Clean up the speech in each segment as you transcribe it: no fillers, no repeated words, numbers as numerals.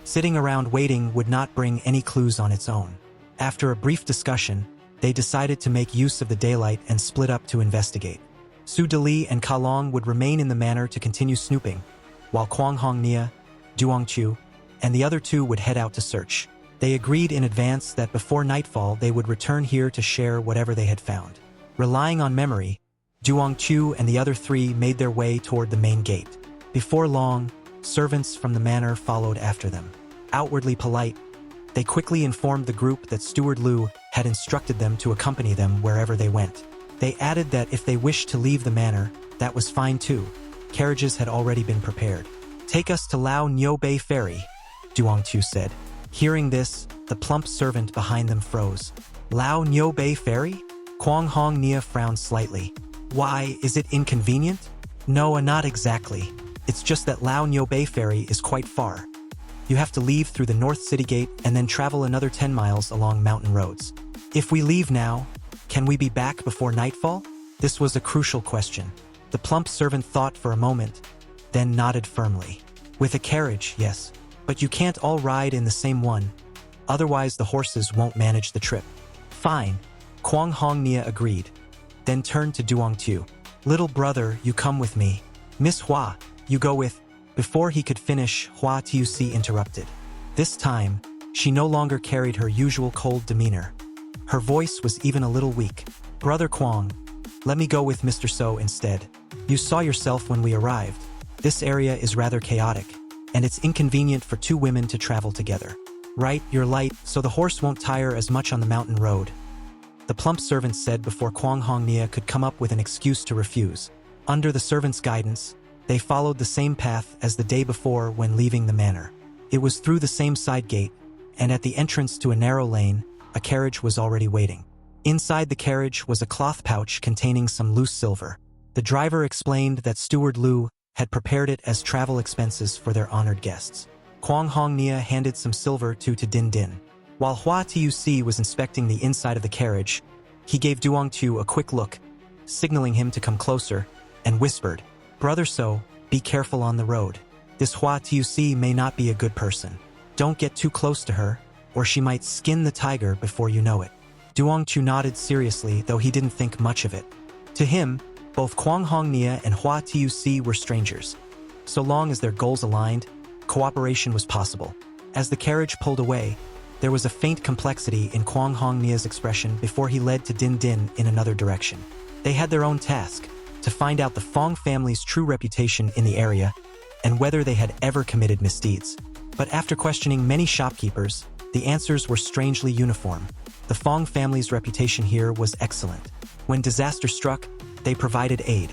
Sitting around waiting would not bring any clues on its own. After a brief discussion, they decided to make use of the daylight and split up to investigate. Su Deli and Kalong would remain in the manor to continue snooping, while Kwang Hong Nia, Duong Chu, and the other two would head out to search. They agreed in advance that before nightfall they would return here to share whatever they had found. Relying on memory, Duong Chu and the other three made their way toward the main gate. Before long, servants from the manor followed after them. Outwardly polite, they quickly informed the group that Steward Lu had instructed them to accompany them wherever they went. They added that if they wished to leave the manor, that was fine too. Carriages had already been prepared. "Take us to Lao Nyo Bay Ferry," Duong Chu said. Hearing this, the plump servant behind them froze. "Lao Nyo Bay Ferry?" Kwang Hong Nia frowned slightly. "Why, is it inconvenient?" "No, not exactly. It's just that Lao Nyo Bay Ferry is quite far. You have to leave through the North City Gate and then travel another 10 miles along mountain roads. If we leave now, can we be back before nightfall?" This was a crucial question. The plump servant thought for a moment, then nodded firmly. "With a carriage, yes. But you can't all ride in the same one. Otherwise the horses won't manage the trip." "Fine," Kwang Hong Nia agreed, then turned to Duong Tu. "Little brother, you come with me. Miss Hua, you go with..." Before he could finish, Hua Tuc interrupted. This time, she no longer carried her usual cold demeanor. Her voice was even a little weak. "Brother Kwang, let me go with Mr. So instead. You saw yourself when we arrived. This area is rather chaotic, and it's inconvenient for two women to travel together. Right, you're light, so the horse won't tire as much on the mountain road," the plump servant said before Kwang Hong Nia could come up with an excuse to refuse. Under the servant's guidance, they followed the same path as the day before when leaving the manor. It was through the same side gate, and at the entrance to a narrow lane, a carriage was already waiting. Inside the carriage was a cloth pouch containing some loose silver. The driver explained that Steward Lu had prepared it as travel expenses for their honored guests. Kwang Hong Nia handed some silver to Din Din. While Hua Tuc was inspecting the inside of the carriage, he gave Duong Tu a quick look, signaling him to come closer, and whispered, "Brother So, be careful on the road. This Hua Tuc may not be a good person. Don't get too close to her, or she might skin the tiger before you know it." Duong Tu nodded seriously, though he didn't think much of it. To him, both Kwang Hong Nia and Hua Tuc were strangers. So long as their goals aligned, cooperation was possible. As the carriage pulled away, there was a faint complexity in Kwang Hong Nia's expression before he led to Din Din in another direction. They had their own task, to find out the Fong family's true reputation in the area and whether they had ever committed misdeeds. But after questioning many shopkeepers, the answers were strangely uniform. The Fong family's reputation here was excellent. When disaster struck, they provided aid.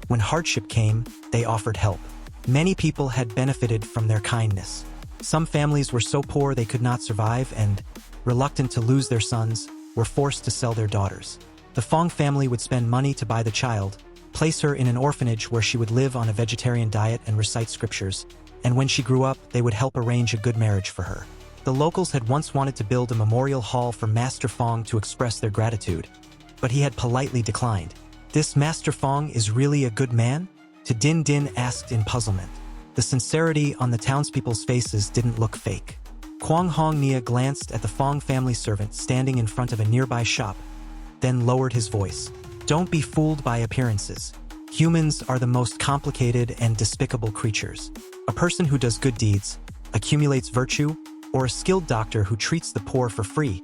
When hardship came, they offered help. Many people had benefited from their kindness. Some families were so poor they could not survive and, reluctant to lose their sons, were forced to sell their daughters. The Fong family would spend money to buy the child, place her in an orphanage where she would live on a vegetarian diet and recite scriptures, and when she grew up, they would help arrange a good marriage for her. The locals had once wanted to build a memorial hall for Master Fong to express their gratitude, but he had politely declined. "This Master Fong is really a good man?" Din Din asked in puzzlement. The sincerity on the townspeople's faces didn't look fake. Kwang Hong Nia glanced at the Fong family servant standing in front of a nearby shop, then lowered his voice. "Don't be fooled by appearances. Humans are the most complicated and despicable creatures. A person who does good deeds, accumulates virtue, or a skilled doctor who treats the poor for free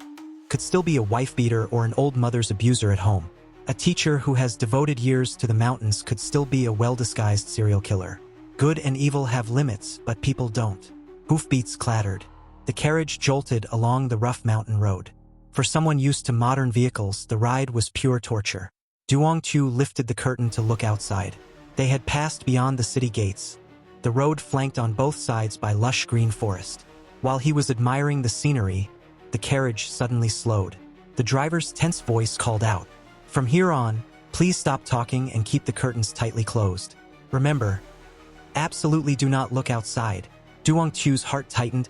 could still be a wife-beater or an old mother's abuser at home. A teacher who has devoted years to the mountains could still be a well-disguised serial killer. Good and evil have limits, but people don't." Hoofbeats clattered. The carriage jolted along the rough mountain road. For someone used to modern vehicles, the ride was pure torture. Duong Tu lifted the curtain to look outside. They had passed beyond the city gates. The road flanked on both sides by lush green forest. While he was admiring the scenery, the carriage suddenly slowed. The driver's tense voice called out, "From here on, please stop talking and keep the curtains tightly closed. Remember, absolutely do not look outside." Duong Tu's heart tightened,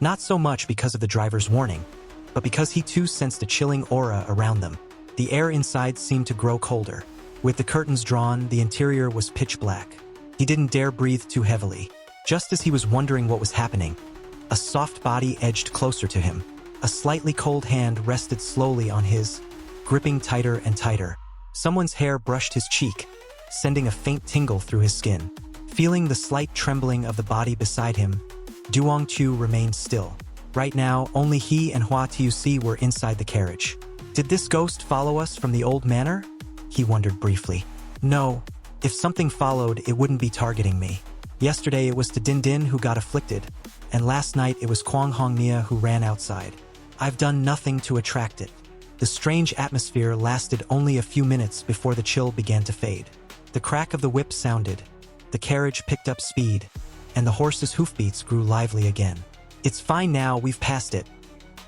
not so much because of the driver's warning, but because he too sensed a chilling aura around them. The air inside seemed to grow colder. With the curtains drawn, the interior was pitch black. He didn't dare breathe too heavily. Just as he was wondering what was happening, A soft body edged closer to him. A slightly cold hand rested slowly on his, gripping tighter and tighter. Someone's hair brushed his cheek, sending a faint tingle through his skin. Feeling the slight trembling of the body beside him, Duong Chu remained still. Right now, only he and Hua Tuc were inside the carriage. Did this ghost follow us from the old manor? He wondered briefly. No. If something followed, it wouldn't be targeting me. Yesterday it was Din Din who got afflicted, and last night it was Kwang Hong Nia who ran outside. I've done nothing to attract it. The strange atmosphere lasted only a few minutes before the chill began to fade. The crack of the whip sounded, the carriage picked up speed, and the horse's hoofbeats grew lively again. It's fine now, we've passed it.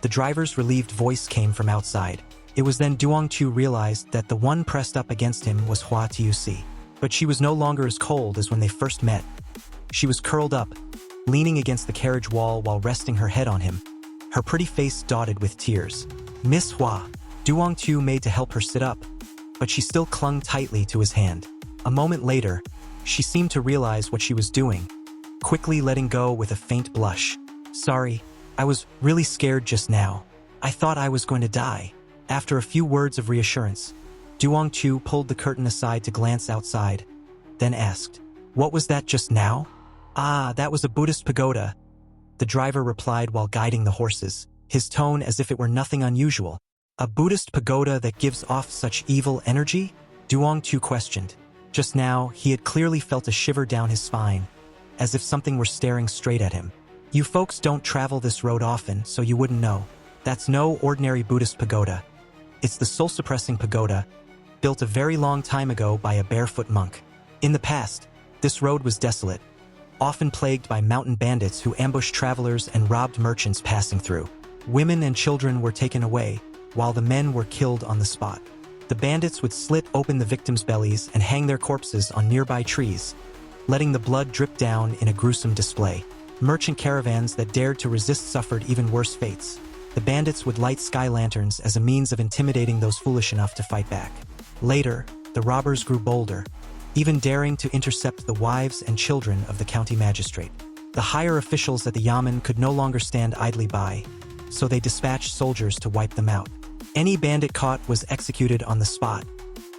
The driver's relieved voice came from outside. It was then Duong Chu realized that the one pressed up against him was Hua Tuc. But she was no longer as cold as when they first met. She was curled up, leaning against the carriage wall while resting her head on him, her pretty face dotted with tears. Miss Hua, Duong Chu made to help her sit up, but she still clung tightly to his hand. A moment later, she seemed to realize what she was doing, quickly letting go with a faint blush. Sorry, I was really scared just now. I thought I was going to die. After a few words of reassurance, Duong Chu pulled the curtain aside to glance outside, then asked, What was that just now? Ah, that was a Buddhist pagoda, the driver replied while guiding the horses, his tone as if it were nothing unusual. A Buddhist pagoda that gives off such evil energy? Duong Chu questioned. Just now, he had clearly felt a shiver down his spine, as if something were staring straight at him. You folks don't travel this road often, so you wouldn't know. That's no ordinary Buddhist pagoda. It's the soul-suppressing pagoda, built a very long time ago by a barefoot monk. In the past, this road was desolate, often plagued by mountain bandits who ambushed travelers and robbed merchants passing through. Women and children were taken away, while the men were killed on the spot. The bandits would slit open the victims' bellies and hang their corpses on nearby trees, letting the blood drip down in a gruesome display. Merchant caravans that dared to resist suffered even worse fates. The bandits would light sky lanterns as a means of intimidating those foolish enough to fight back. Later, the robbers grew bolder, even daring to intercept the wives and children of the county magistrate. The higher officials at the Yamen could no longer stand idly by, so they dispatched soldiers to wipe them out. Any bandit caught was executed on the spot,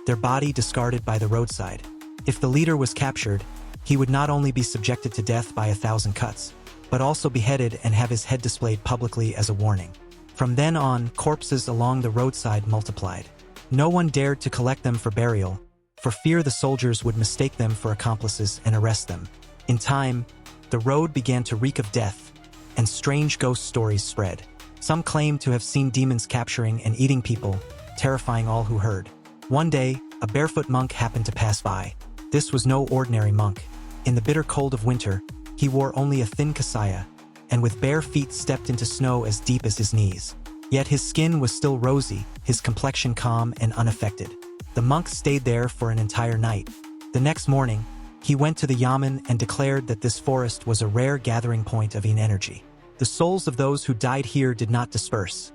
their body discarded by the roadside. If the leader was captured, he would not only be subjected to death by 1,000 cuts, but also beheaded and have his head displayed publicly as a warning. From then on, corpses along the roadside multiplied. No one dared to collect them for burial, for fear the soldiers would mistake them for accomplices and arrest them. In time, the road began to reek of death, and strange ghost stories spread. Some claimed to have seen demons capturing and eating people, terrifying all who heard. One day, a barefoot monk happened to pass by. This was no ordinary monk. In the bitter cold of winter, he wore only a thin kasaya, and with bare feet stepped into snow as deep as his knees. Yet his skin was still rosy, his complexion calm and unaffected. The monk stayed there for an entire night. The next morning, he went to the Yamen and declared that this forest was a rare gathering point of yin energy. The souls of those who died here did not disperse.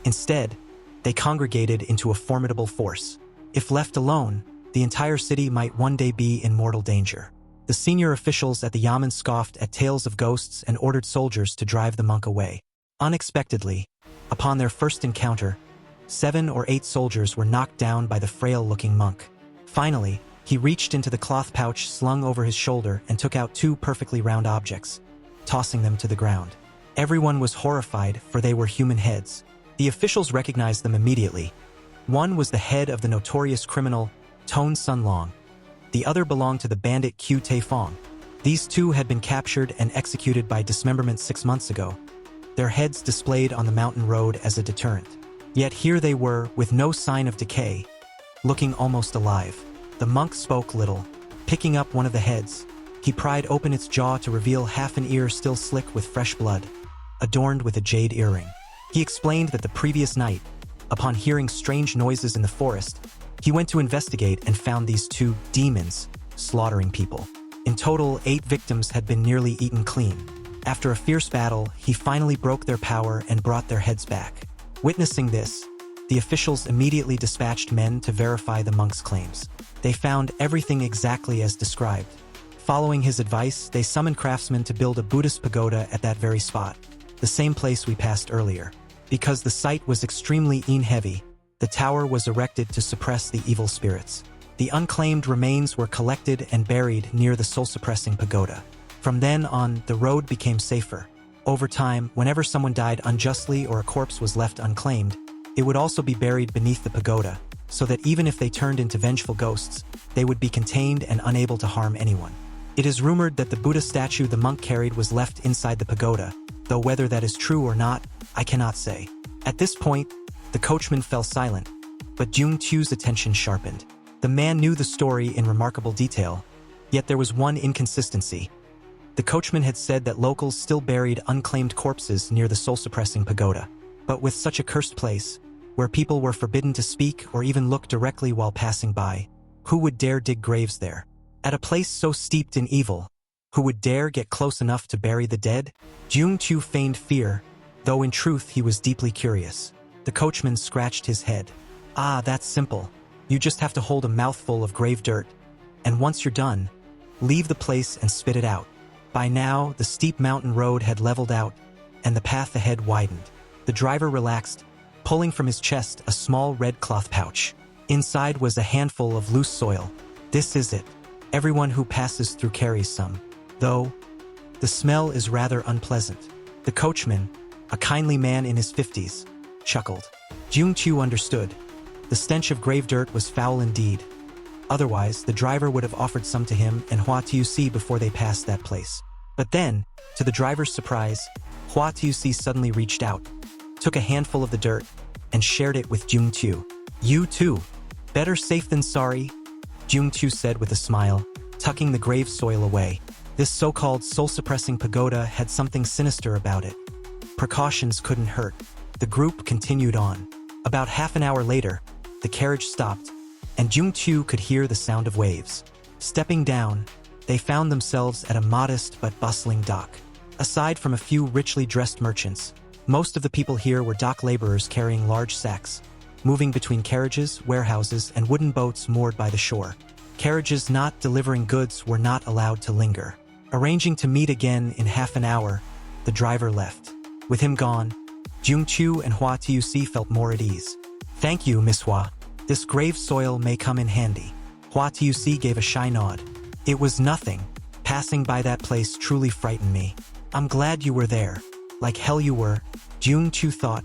Instead, they congregated into a formidable force. If left alone, the entire city might one day be in mortal danger. The senior officials at the Yamen scoffed at tales of ghosts and ordered soldiers to drive the monk away. Unexpectedly, upon their first encounter, 7 or 8 soldiers were knocked down by the frail-looking monk. Finally, he reached into the cloth pouch slung over his shoulder and took out 2 perfectly round objects, tossing them to the ground. Everyone was horrified, for they were human heads. The officials recognized them immediately. One was the head of the notorious criminal Tone Sun Long. The other belonged to the bandit Q Tai Fong. These 2 had been captured and executed by dismemberment 6 months ago, their heads displayed on the mountain road as a deterrent. Yet here they were, with no sign of decay, looking almost alive. The monk spoke little. Picking up one of the heads, he pried open its jaw to reveal half an ear still slick with fresh blood, adorned with a jade earring. He explained that the previous night, upon hearing strange noises in the forest, he went to investigate and found these 2 demons slaughtering people. In total, 8 victims had been nearly eaten clean. After a fierce battle, he finally broke their power and brought their heads back. Witnessing this, the officials immediately dispatched men to verify the monk's claims. They found everything exactly as described. Following his advice, they summoned craftsmen to build a Buddhist pagoda at that very spot. the same place we passed earlier. Because the site was extremely heavy, the tower was erected to suppress the evil spirits. The unclaimed remains were collected and buried near the soul-suppressing pagoda. From then on, the road became safer. Over time, whenever someone died unjustly or a corpse was left unclaimed, it would also be buried beneath the pagoda, so that even if they turned into vengeful ghosts, they would be contained and unable to harm anyone. It is rumored that the Buddha statue the monk carried was left inside the pagoda, though whether that is true or not, I cannot say. At this point, the coachman fell silent, but Jung-Chu's attention sharpened. The man knew the story in remarkable detail, yet there was one inconsistency. The coachman had said that locals still buried unclaimed corpses near the soul-suppressing pagoda. But with such a cursed place, where people were forbidden to speak or even look directly while passing by, who would dare dig graves there? At a place so steeped in evil, who would dare get close enough to bury the dead? Jung-Chu feigned fear, though in truth he was deeply curious. The coachman scratched his head. Ah, that's simple. You just have to hold a mouthful of grave dirt, and once you're done, leave the place and spit it out. By now, the steep mountain road had leveled out, and the path ahead widened. The driver relaxed, pulling from his chest a small red cloth pouch. Inside was a handful of loose soil. This is it. Everyone who passes through carries some, though the smell is rather unpleasant. The coachman, a kindly man in his 50s, chuckled. Jung-Chu understood. The stench of grave dirt was foul indeed. Otherwise, the driver would have offered some to him and Hua Tusi before they passed that place. But then, to the driver's surprise, Hua Tusi suddenly reached out, took a handful of the dirt, and shared it with Jung-Chu. You too. Better safe than sorry, Jung-Chu said with a smile, tucking the grave soil away. This so-called soul-suppressing pagoda had something sinister about it. Precautions couldn't hurt. The group continued on. About half an hour later, the carriage stopped, and Jung-Chu could hear the sound of waves. Stepping down, they found themselves at a modest but bustling dock. Aside from a few richly dressed merchants, most of the people here were dock laborers carrying large sacks, moving between carriages, warehouses, and wooden boats moored by the shore. Carriages not delivering goods were not allowed to linger. Arranging to meet again in half an hour, the driver left. With him gone, Jung-Chu and Hua Tusi felt more at ease. Thank you, Miss Hua. This grave soil may come in handy. Hua Tusi gave a shy nod. It was nothing. Passing by that place truly frightened me. I'm glad you were there. Like hell you were, Jung-Chu thought,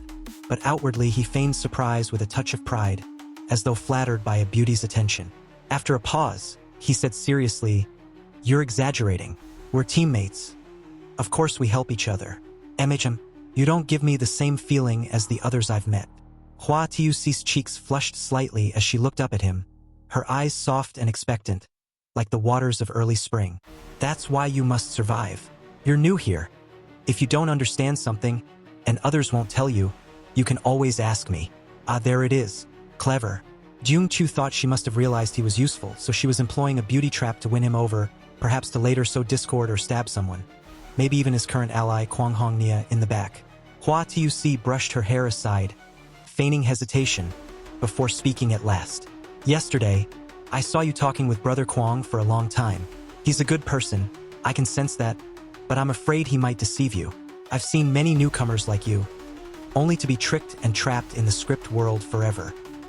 but outwardly he feigned surprise with a touch of pride, as though flattered by a beauty's attention. After a pause, he said seriously, You're exaggerating. We're teammates. Of course we help each other. MHM, you don't give me the same feeling as the others I've met. Hua Tusi's cheeks flushed slightly as she looked up at him, her eyes soft and expectant, like the waters of early spring. That's why you must survive. You're new here. If you don't understand something, and others won't tell you, you can always ask me. Ah, there it is. Clever. Jung-Chu thought she must have realized he was useful, so she was employing a beauty trap to win him over, perhaps to later sow discord or stab someone. Maybe even his current ally Kwang Hongnia in the back. Hua Tusi brushed her hair aside, feigning hesitation, before speaking at last. Yesterday, I saw you talking with Brother Kwang for a long time. He's a good person, I can sense that, but I'm afraid he might deceive you. I've seen many newcomers like you, only to be tricked and trapped in the script world forever.